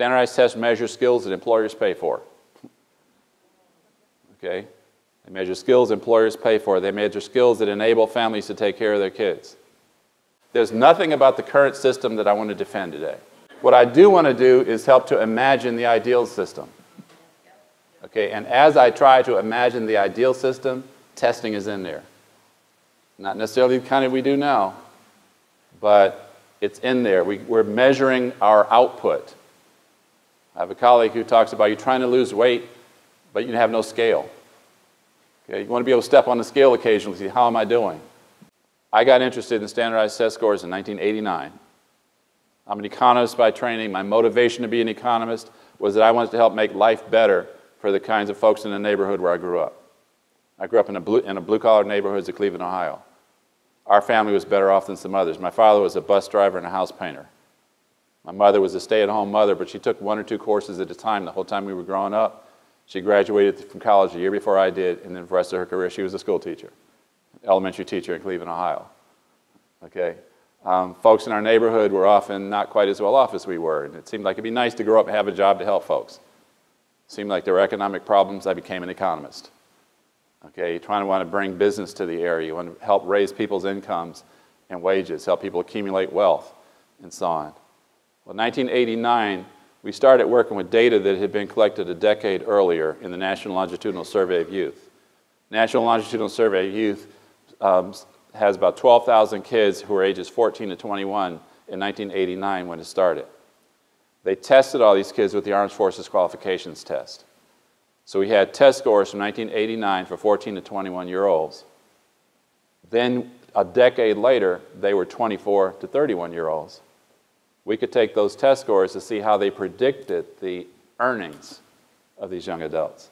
Standardized tests measure skills that employers pay for. Okay? They measure skills employers pay for. They measure skills that enable families to take care of their kids. There's nothing about the current system that I want to defend today. What I do want to do is help to imagine the ideal system. Okay? And as I try to imagine the ideal system, testing is in there. Not necessarily the kind that we do now, but it's in there. We're measuring our output. I have a colleague who talks about you trying to lose weight, but you have no scale. Okay? You want to be able to step on the scale occasionally and see, how am I doing? I got interested in standardized test scores in 1989. I'm an economist by training. My motivation to be an economist was that I wanted to help make life better for the kinds of folks in the neighborhood where I grew up. I grew up in a blue-collar neighborhood of Cleveland, Ohio. Our family was better off than some others. My father was a bus driver and a house painter. My mother was a stay-at-home mother, but she took 1 or 2 courses at a time the whole time we were growing up. She graduated from college a year before I did, and then for the rest of her career, she was a school teacher, elementary teacher in Cleveland, Ohio. Okay? Folks in our neighborhood were often not quite as well off as we were, and it seemed like it'd be nice to grow up and have a job to help folks. It seemed like there were economic problems. I became an economist. Okay, you want to bring business to the area. You want to help raise people's incomes and wages, help people accumulate wealth, and so on. Well, in 1989, we started working with data that had been collected a decade earlier in the National Longitudinal Survey of Youth. National Longitudinal Survey of Youth has about 12,000 kids who were ages 14 to 21 in 1989 when it started. They tested all these kids with the Armed Forces Qualifications Test. So we had test scores from 1989 for 14 to 21-year-olds. Then a decade later, they were 24 to 31-year-olds. We could take those test scores to see how they predicted the earnings of these young adults.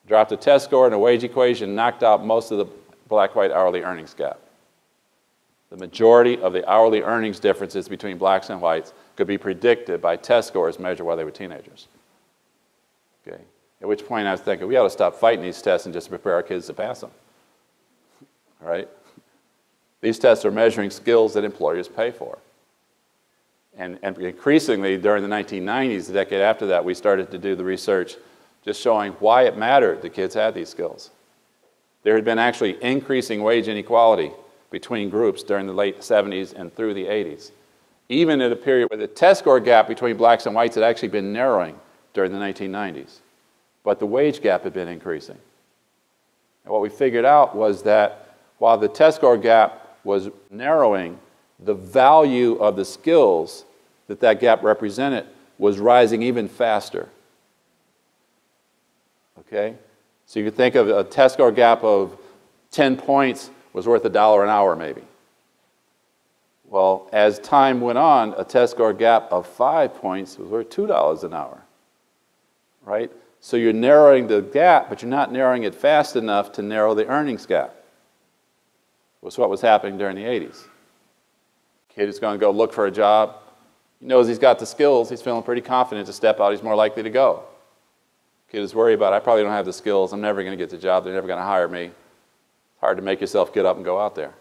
Dropped a test score and a wage equation, knocked out most of the black-white hourly earnings gap. The majority of the hourly earnings differences between blacks and whites could be predicted by test scores measured while they were teenagers. Okay. At which point I was thinking, we ought to stop fighting these tests and just prepare our kids to pass them. All right? These tests are measuring skills that employers pay for. And increasingly, during the 1990s, the decade after that, we started to do the research just showing why it mattered that kids had these skills. There had been actually increasing wage inequality between groups during the late 70s and through the 80s. Even at a period where the test score gap between blacks and whites had actually been narrowing during the 1990s. But the wage gap had been increasing. And what we figured out was that while the test score gap was narrowing, the value of the skills that that gap represented was rising even faster. Okay? So you could think of a test score gap of 10 points was worth $1 an hour maybe. Well, as time went on, a test score gap of 5 points was worth $2 an hour. Right? So you're narrowing the gap, but you're not narrowing it fast enough to narrow the earnings gap. Was what was happening during the 80s. Kid is going to go look for a job. He knows he's got the skills. He's feeling pretty confident to step out. He's more likely to go. Kid is worried about, I probably don't have the skills. I'm never going to get the job. They're never going to hire me. It's hard to make yourself get up and go out there.